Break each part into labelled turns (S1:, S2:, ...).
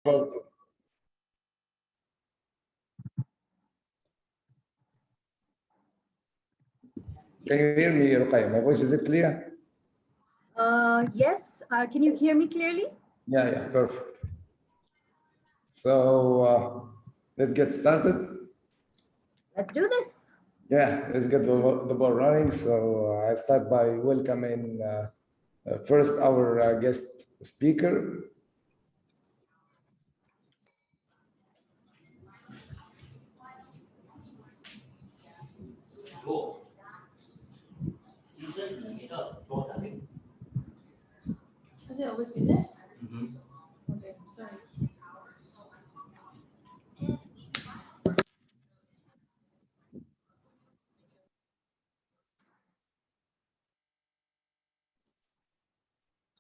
S1: Can you hear me, Ruqya? My voice, is it clear?
S2: Yes. Can you hear me clearly?
S1: Yeah, perfect. So let's get started.
S2: Let's do this.
S1: Yeah, let's get the ball running. So I start by welcoming first our guest speaker.
S3: Has it always been there? Okay, sorry.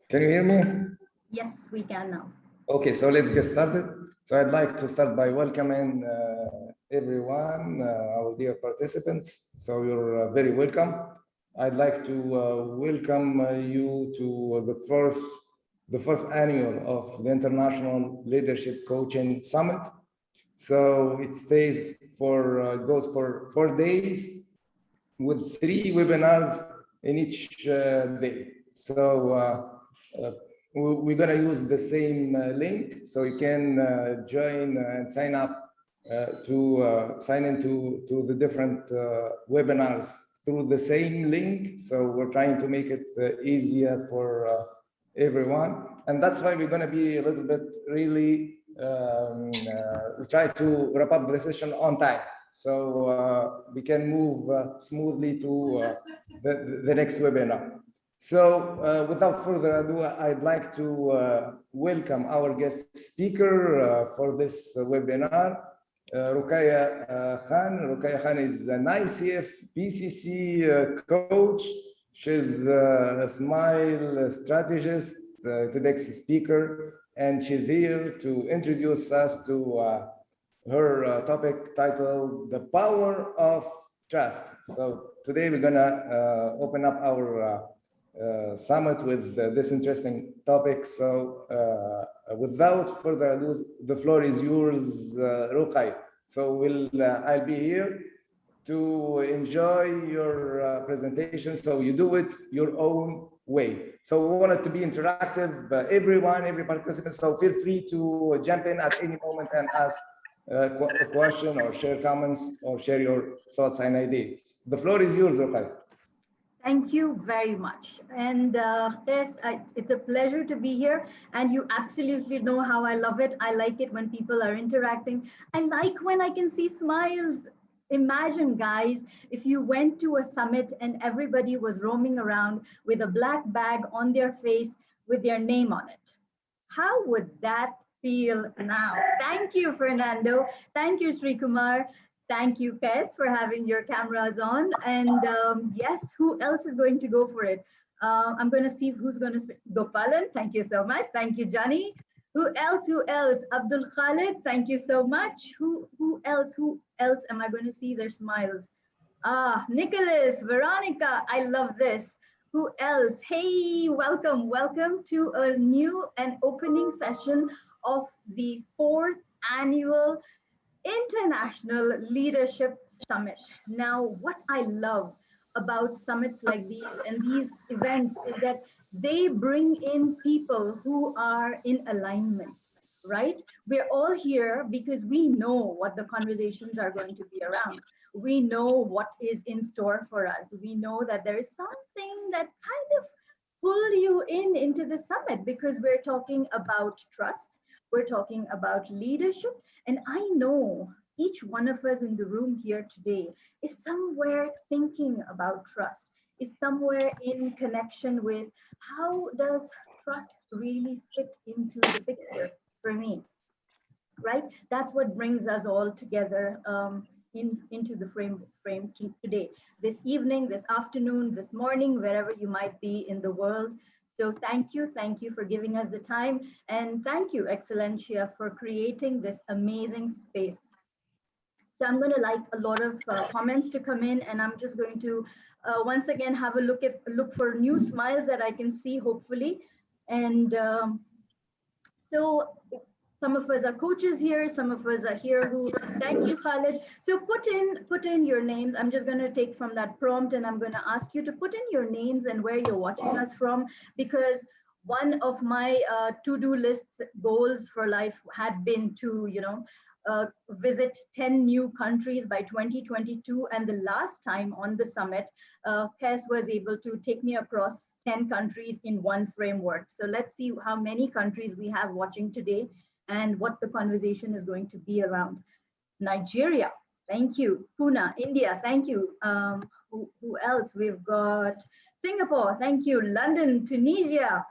S1: Can you hear me?
S2: Yes, we can now.
S1: Okay, so let's get started. So I'd like to start by welcoming everyone, our dear participants. So you're very welcome. I'd like to welcome you to the first annual of the International Leadership Coaching Summit. So it goes for 4 days with 3 webinars in each day. So we're going to use the same link, so you can join and sign up sign into the different webinars through the same link. So we're trying to make it easier for everyone, and that's why we're going to be a little bit really we try to wrap up the session on time, so we can move smoothly to the next webinar. So without further ado, I'd like to welcome our guest speaker for this webinar, Ruqya Khan. Ruqya Khan is an ICF PCC coach. She's a smile strategist, TEDx speaker, and she's here to introduce us to her topic titled The Power of Trust. So today we're gonna open up our summit with this interesting topic. So without further ado, the floor is yours, Ruqya. So I'll be here to enjoy your presentation, so you do it your own way. So we want it to be interactive, every participant, so feel free to jump in at any moment and ask a question or share comments or share your thoughts and ideas. The floor is yours, Ruqya.
S2: Thank you very much. And yes, it's a pleasure to be here. And you absolutely know how I love it. I like it when people are interacting. I like when I can see smiles. Imagine, guys, if you went to a summit and everybody was roaming around with a black bag on their face with their name on it. How would that feel now? Thank you, Fernando. Thank you, Sri Kumar. Thank you, Kes, for having your cameras on. And yes, who else is going to go for it? I'm going to see who's going to speak. Gopalan, thank you so much. Thank you, Johnny. Who else? Abdul Khalid, thank you so much. Who else am I going to see their smiles? Nicholas, Veronica, I love this. Who else? Hey, welcome to a new and opening session of the 4th annual International Leadership Summit. Now, what I love about summits like these and these events is that they bring in people who are in alignment, right? We're all here because we know what the conversations are going to be around. We know what is in store for us. We know that there is something that kind of pull you into the summit because we're talking about trust. We're talking about leadership. And I know each one of us in the room here today is somewhere thinking about trust, is somewhere in connection with how does trust really fit into the picture for me, right? That's what brings us all together into the frame today, this evening, this afternoon, this morning, wherever you might be in the world. So thank you for giving us the time, and thank you, Excellentia, for creating this amazing space. So I'm going to like a lot of comments to come in, and I'm just going to once again have a look for new smiles that I can see, hopefully. And so Some of us are coaches here. Some of us are here who, thank you, Khalid. So put in your names. I'm just going to take from that prompt and I'm going to ask you to put in your names and where you're watching us from, because one of my to-do list goals for life had been to, visit 10 new countries by 2022. And the last time on the summit, Kes was able to take me across 10 countries in one framework. So let's see how many countries we have watching today and what the conversation is going to be around. Nigeria, thank you. Pune, India, thank you. Who else? We've got Singapore, thank you. London, Tunisia,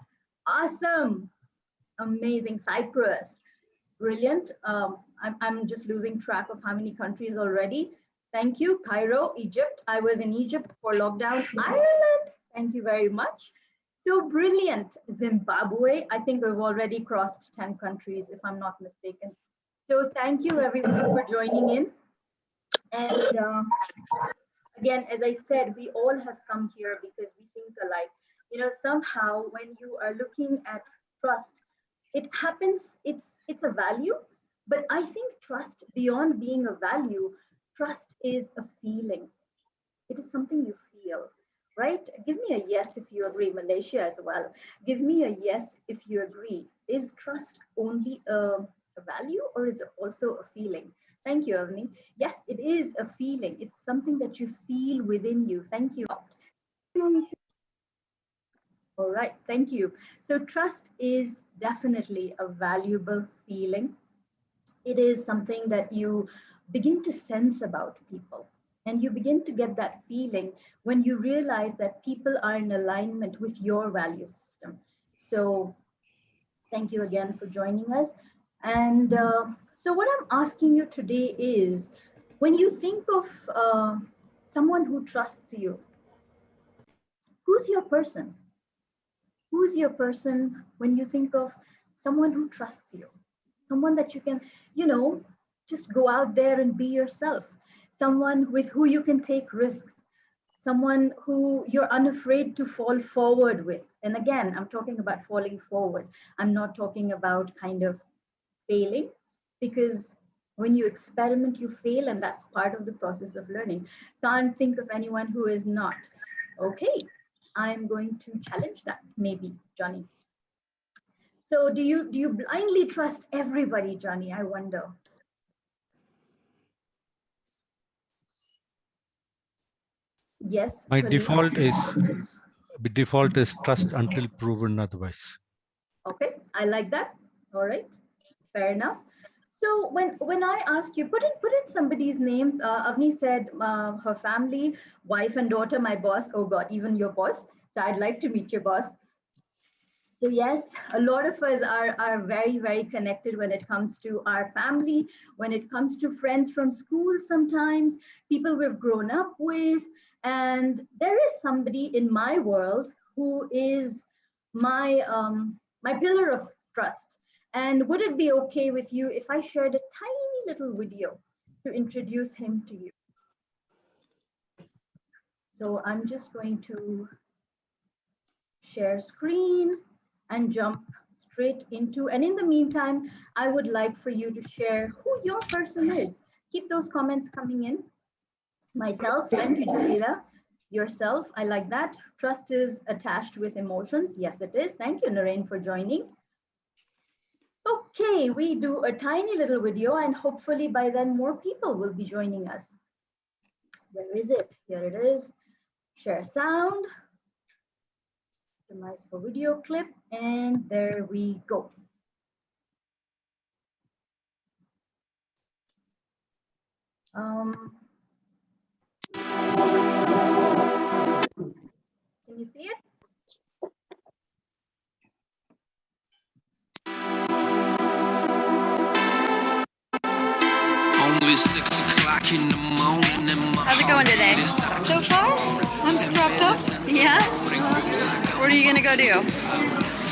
S2: awesome. Amazing. Cyprus, brilliant. I'm just losing track of how many countries already. Thank you. Cairo, Egypt. I was in Egypt for lockdowns. Ireland, thank you very much. So brilliant. Zimbabwe, I think we've already crossed 10 countries, if I'm not mistaken. So thank you everyone for joining in. And again, as I said, we all have come here because we think alike. Somehow when you are looking at trust, it happens, it's a value, but I think trust, beyond being a value, trust is a feeling. It is something you feel. Right? Give me a yes if you agree. Malaysia as well. Give me a yes if you agree. Is trust only a value or is it also a feeling? Thank you, Avni. Yes, it is a feeling. It's something that you feel within you. Thank you. All right, thank you. So trust is definitely a valuable feeling. It is something that you begin to sense about people. And you begin to get that feeling when you realize that people are in alignment with your value system. So thank you again for joining us. And so what I'm asking you today is, when you think of someone who trusts you, who's your person? Who's your person when you think of someone who trusts you? Someone that you can, just go out there and be yourself. Someone with who you can take risks, someone who you're unafraid to fall forward with. And again, I'm talking about falling forward. I'm not talking about kind of failing, because when you experiment, you fail, and that's part of the process of learning. Can't think of anyone who is not. Okay, I'm going to challenge that, maybe, Johnny. So do you blindly trust everybody, Johnny? I wonder. Yes.
S4: My default is trust until proven otherwise.
S2: Okay, I like that. All right, fair enough. So when I asked you, put in somebody's name. Avni said her family, wife and daughter, my boss. Oh God, even your boss. So I'd like to meet your boss. So yes, a lot of us are very, very connected when it comes to our family, when it comes to friends from school sometimes, people we've grown up with. And there is somebody in my world who is my, my pillar of trust. And would it be okay with you if I shared a tiny little video to introduce him to you? So I'm just going to share screen and jump straight into, and in the meantime, I would like for you to share who your person is. Keep those comments coming in. Myself, thank you, Jalila. Yourself, I like that. Trust is attached with emotions. Yes, it is. Thank you, Naren, for joining. Okay, we do a tiny little video, and hopefully by then more people will be joining us. Where is it? Here it is. Share sound. Optimize for video clip, and there we go. Can you see it?
S5: Only 6 o'clock in the morning.
S6: How's it going today? So far, I'm strapped up. Yeah? What are you gonna go do?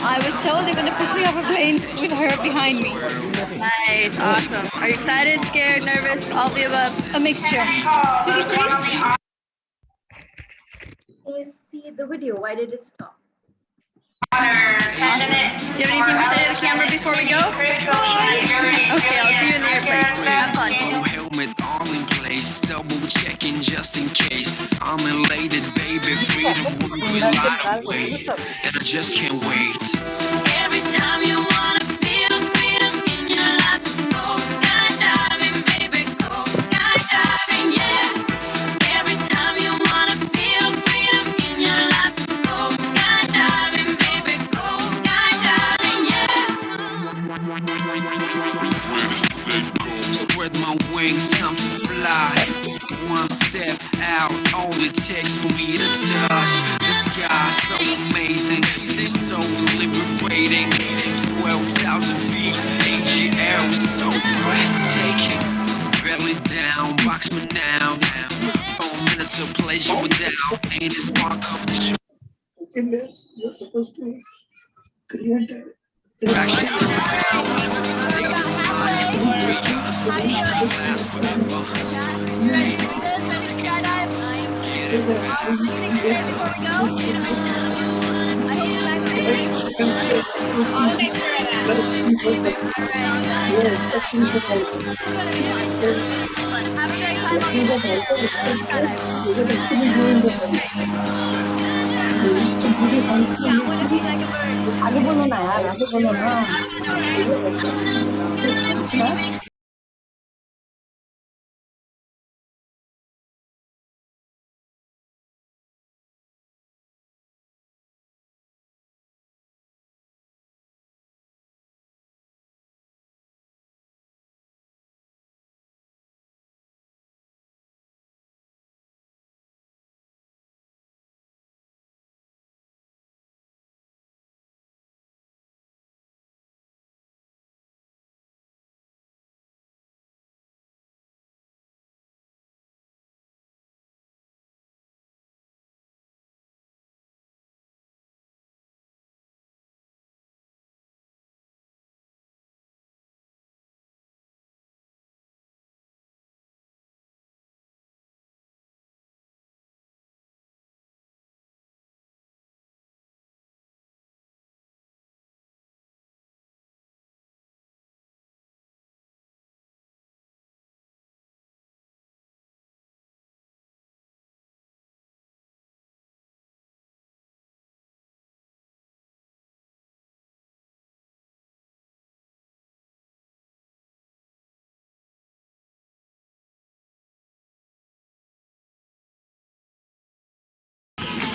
S6: I was told they're gonna push me off a plane with her behind me. Nice, awesome. Are you excited, scared, nervous, all of the above? A mixture. Duty free?
S2: Can you see the video? Why did it stop?
S6: You have anything to say to the camera before we go? Okay, I'll see you in the airplane. Have fun.
S5: Helmet all in place, double checking just in case. I'm elated, baby, freedom won't be light away, and I just can't wait. Every time you wanna feel freedom in your life, just go skydiving, baby, go skydiving, yeah. Every time you wanna feel freedom in your life, just go skydiving, baby, go skydiving, yeah. Spread my wings, time to fly. One step out, all it takes for me to touch the sky. So amazing, so liberating. 12,000 feet, AGL, so breathtaking. Belly down, box me now. 4 minutes of pleasure without any spark of the show.
S7: Second is you're supposed to create a you're expecting some also. So what you have also expected is it actually doing the funds. So if you do the funds, आगे बोलो ना यार, आगे बोलो ना.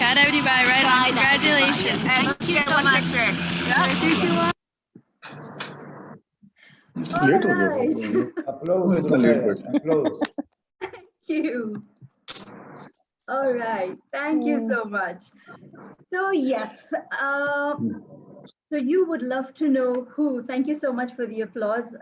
S6: Skydiving by right on. Congratulations.
S3: Thank you so much.
S2: All right.
S1: Applause, Ruqya, applause.
S2: Thank you. All right. Thank you so much. So yes, so you would love to know who. Thank you so much for the applause.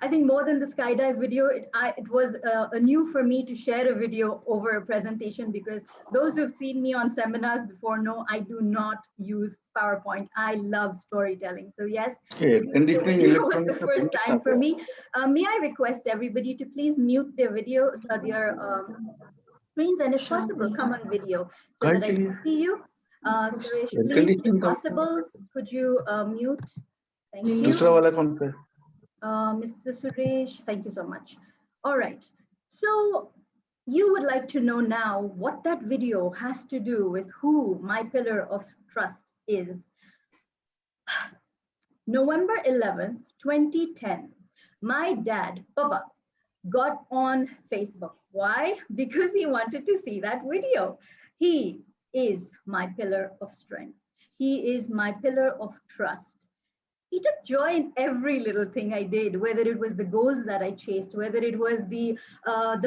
S2: I think more than the skydive video, it was new for me to share a video over a presentation, because those who've seen me on seminars before know I do not use PowerPoint. I love storytelling. So yes, it was the first time for me. May I request everybody to please mute their videos, their screens, and if possible, come on video so that I can see you. Suresh, please, if possible, could you mute? Thank you. Mr. Suresh, thank you so much. All right. So you would like to know now what that video has to do with who my pillar of trust is. November 11th, 2010, my dad, Papa, got on Facebook. Why? Because he wanted to see that video. He is my pillar of strength. He is my pillar of trust. He took joy in every little thing I did, whether it was the goals that I chased, whether it was the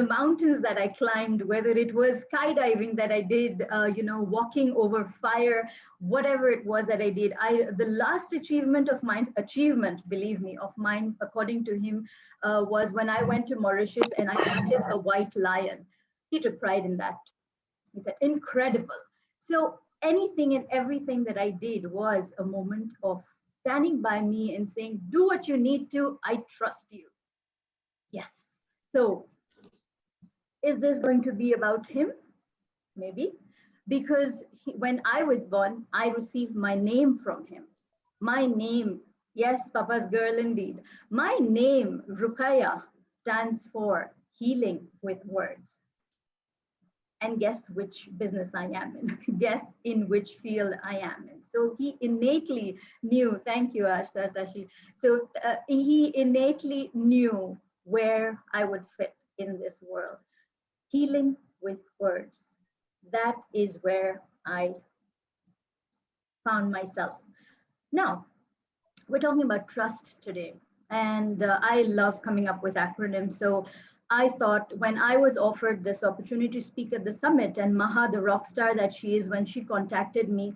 S2: mountains that I climbed, whether it was skydiving that I did, walking over fire, whatever it was that I did. The last achievement of mine, believe me, of mine, according to him, was when I went to Mauritius and I hunted a white lion. He took pride in that. He said, incredible. So anything and everything that I did was a moment of standing by me and saying, do what you need to, I trust you. Yes. So is this going to be about him? Maybe. because when I was born, I received my name from him. My name, yes, Papa's girl indeed. My name, Ruqya, stands for healing with words. And guess which business I am in? Guess in which field I am in. So he innately knew, thank you, Ashtartashi. So he innately knew where I would fit in this world. Healing with words. That is where I found myself. Now, we're talking about trust today. And I love coming up with acronyms. So I thought when I was offered this opportunity to speak at the summit, and Maha, the rock star that she is, when she contacted me,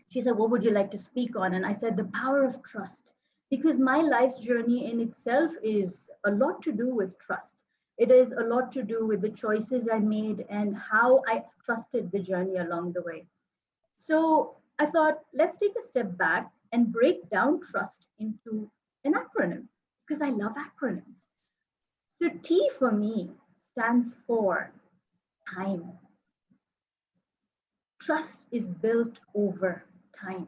S2: she said, what would you like to speak on? And I said, the power of trust, because my life's journey in itself is a lot to do with trust. It is a lot to do with the choices I made and how I trusted the journey along the way. So I thought, let's take a step back and break down trust into an acronym, because I love acronyms. So T for me stands for time. Trust is built over time.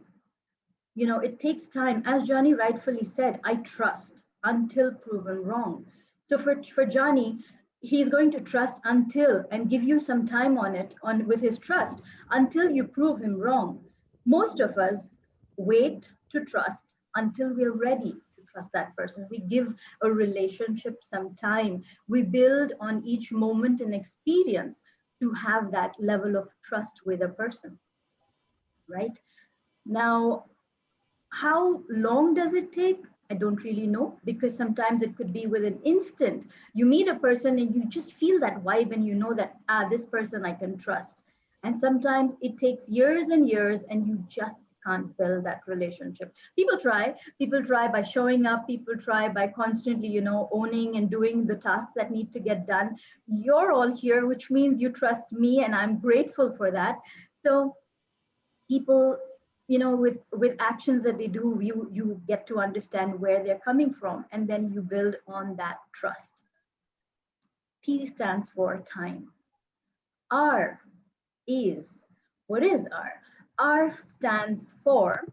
S2: You know, it takes time. As Johnny rightfully said, I trust until proven wrong. So for Johnny, he's going to trust until, and give you some time on it, with his trust, until you prove him wrong. Most of us wait to trust until we're ready to trust that person. We give a relationship some time. We build on each moment and experience to have that level of trust with a person, right? Now, how long does it take? I don't really know, because sometimes it could be with an instant. You meet a person and you just feel that vibe and you know that, this person I can trust. And sometimes it takes years and years and you just can't build that relationship. People try by showing up, people try by constantly, you know, owning and doing the tasks that need to get done. You're all here, which means you trust me, and I'm grateful for that. So people, you know, with actions that they do, you get to understand where they're coming from, and then you build on that trust. T stands for time. R is, what is R? R stands for,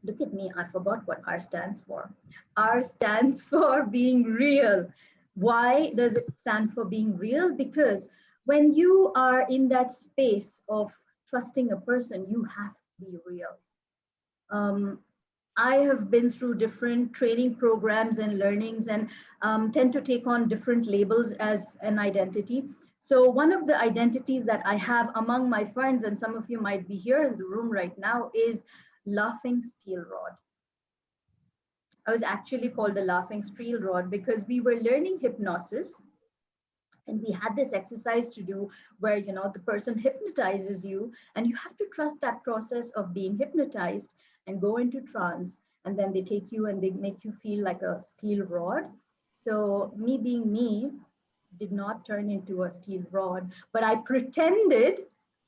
S2: look at me, I forgot what R stands for. R stands for being real. Why does it stand for being real? Because when you are in that space of trusting a person, you have to be real. I have been through different training programs and learnings, and tend to take on different labels as an identity. So one of the identities that I have among my friends, and some of you might be here in the room right now, is laughing steel rod. I was actually called a laughing steel rod because we were learning hypnosis, and we had this exercise to do where, you know, the person hypnotizes you and you have to trust that process of being hypnotized and go into trance, and then they take you and they make you feel like a steel rod. So me being me did not turn into a steel rod, but I pretended,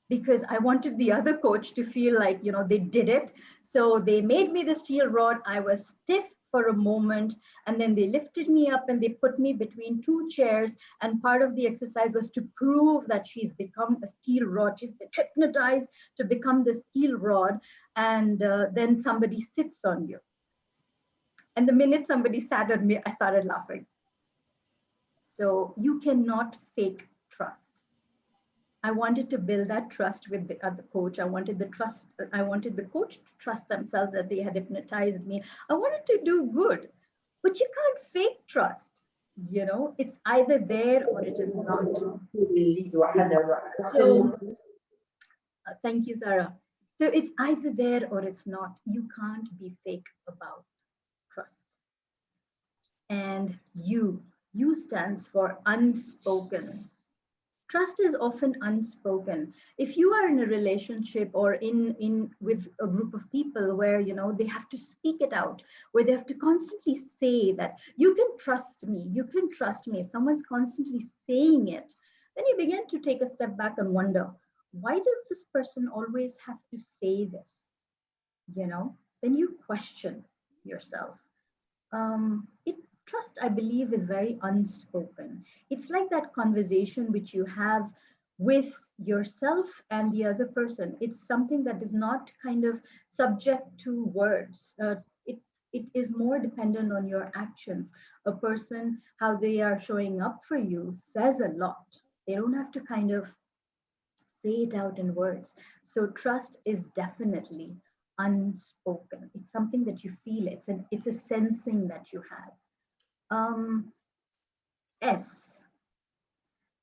S2: because I wanted the other coach to feel like, you know, they did it. So they made me the steel rod. I was stiff for a moment, and then they lifted me up and they put me between two chairs. And part of the exercise was to prove that she's become a steel rod. She's been hypnotized to become the steel rod. And then somebody sits on you. And the minute somebody sat on me, I started laughing. So you cannot fake trust. I wanted to build that trust with the other coach. I wanted the coach to trust themselves that they had hypnotized me. I wanted to do good, but you can't fake trust. You know, it's either there or it is not. So, thank you, Sarah. So it's either there or it's not. You can't be fake about trust. And U stands for unspoken. Trust is often unspoken. If you are in a relationship or with a group of people where, you know, they have to speak it out, where they have to constantly say that you can trust me, you can trust me. If someone's constantly saying it, then you begin to take a step back and wonder, why does this person always have to say this? You know, then you question yourself. Trust, I believe, is very unspoken. It's like that conversation which you have with yourself and the other person. It's something that is not kind of subject to words. It is more dependent on your actions. A person, how they are showing up for you says a lot. They don't have to kind of say it out in words. So trust is definitely unspoken. It's something that you feel. It's a sensing that you have. S.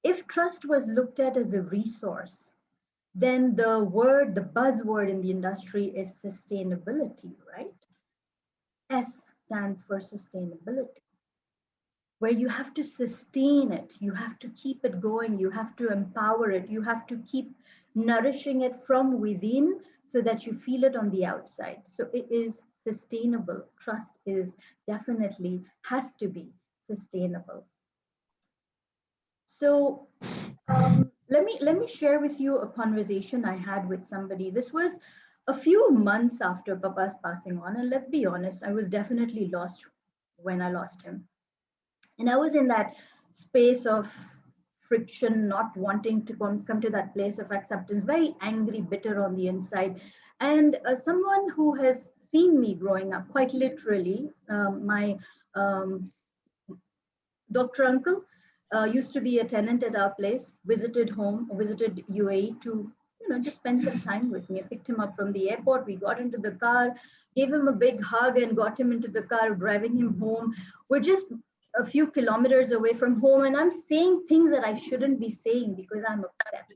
S2: If trust was looked at as a resource, then the buzzword in the industry is sustainability, right? S stands for sustainability, where you have to sustain it, you have to keep it going, you have to empower it, you have to keep nourishing it from within so that you feel it on the outside. So it is sustainable. Trust is definitely has to be sustainable. So let me share with you a conversation I had with somebody. This was a few months after Papa's passing on, and let's be honest, I was definitely lost when I lost him. And I was in that space of friction, not wanting to come to that place of acceptance, very angry, bitter on the inside. And someone who has seen me growing up, quite literally, my Dr. Uncle used to be a tenant at our place, visited UAE to, just spend some time with me. I picked him up from the airport. We got into the car, gave him a big hug and got him into the car, driving him home. We're just a few kilometers away from home, and I'm saying things that I shouldn't be saying because I'm upset.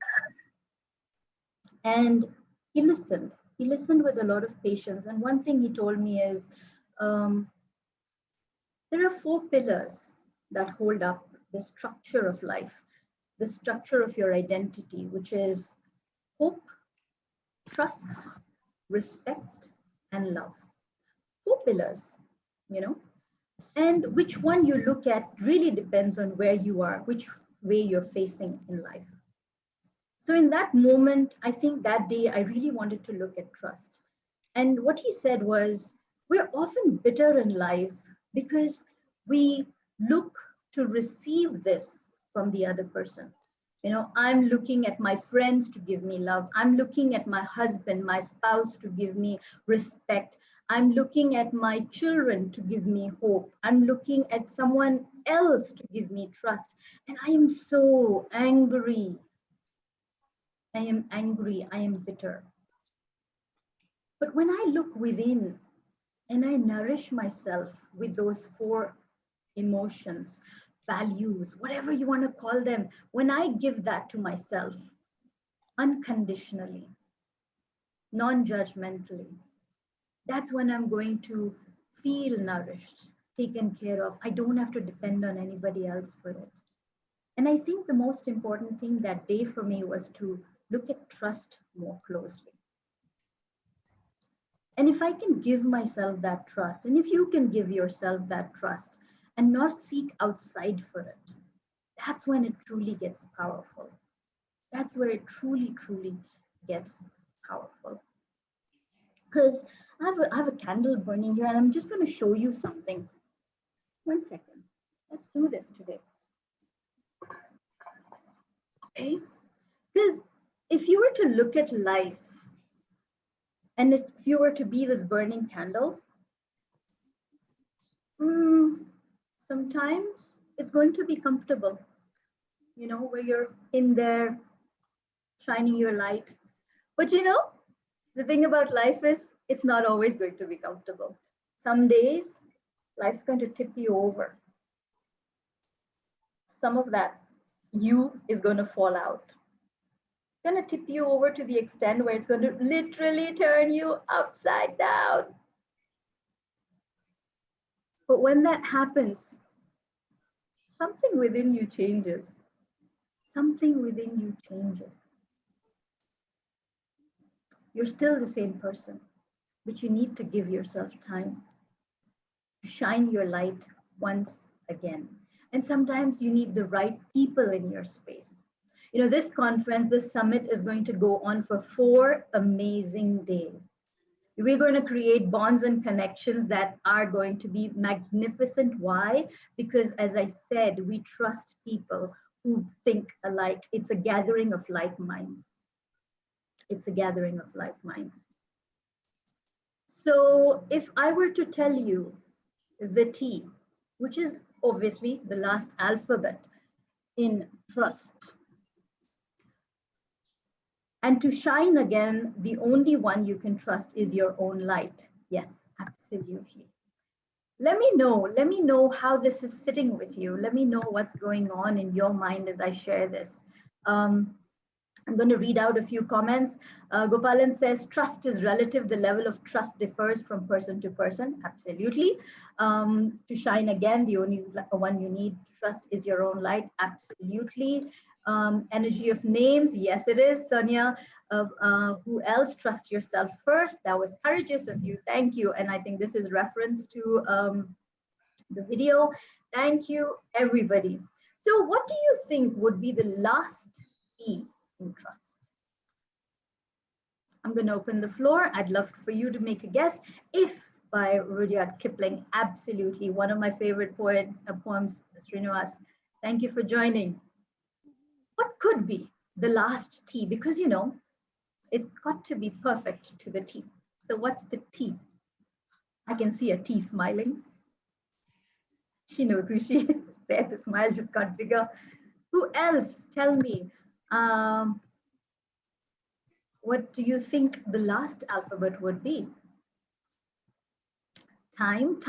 S2: And he listened. He listened with a lot of patience. And one thing he told me is, there are 4 pillars that hold up the structure of life, the structure of your identity, which is hope, trust, respect, and love. 4 pillars, and which one you look at really depends on where you are, which way you're facing in life. So in that moment, I think that day, I really wanted to look at trust. And what he said was, we're often bitter in life because we look to receive this from the other person. I'm looking at my friends to give me love. I'm looking at my husband, my spouse to give me respect. I'm looking at my children to give me hope. I'm looking at someone else to give me trust. And I am so angry. I am angry. I am bitter. But when I look within and I nourish myself with those 4 emotions, values, whatever you want to call them, when I give that to myself unconditionally, non-judgmentally, that's when I'm going to feel nourished, taken care of. I don't have to depend on anybody else for it. And I think the most important thing that day for me was to look at trust more closely. And if I can give myself that trust, and if you can give yourself that trust and not seek outside for it, that's when it truly gets powerful. That's where it truly, truly gets powerful. Because I have a candle burning here, and I'm just going to show you something. 1 second. Let's do this today. Okay? Because if you were to look at life, and if you were to be this burning candle, sometimes it's going to be comfortable, where you're in there shining your light. But the thing about life is it's not always going to be comfortable. Some days life's going to tip you over. Some of that you is going to fall out. It's going to tip you over to the extent where it's going to literally turn you upside down. But when that happens, something within you changes. Something within you changes. You're still the same person, but you need to give yourself time to shine your light once again. And sometimes you need the right people in your space. This conference, this summit is going to go on for 4 amazing days. We're going to create bonds and connections that are going to be magnificent. Why? Because as I said, we trust people who think alike. It's a gathering of like minds. It's a gathering of like minds. So if I were to tell you the T, which is obviously the last alphabet in trust, and to shine again, the only one you can trust is your own light. Yes, absolutely. Let me know how this is sitting with you. Let me know what's going on in your mind as I share this. I'm going to read out a few comments. Gopalan says, trust is relative. The level of trust differs from person to person. Absolutely. To shine again, the only one you need to trust is your own light. Absolutely. Energy of names. Yes, it is. Sonia, who else? Trust yourself first. That was courageous of you. Thank you. And I think this is reference to the video. Thank you, everybody. So what do you think would be the last E in trust? I'm going to open the floor. I'd love for you to make a guess. If by Rudyard Kipling, absolutely one of my favorite poems, Srinivas. Thank you for joining. What could be the last T? Because you know, it's got to be perfect to the T. So what's the T? I can see a T smiling. She knows who she is. There, the smile just got bigger. Who else? Tell me. What do you think the last alphabet would be? Time.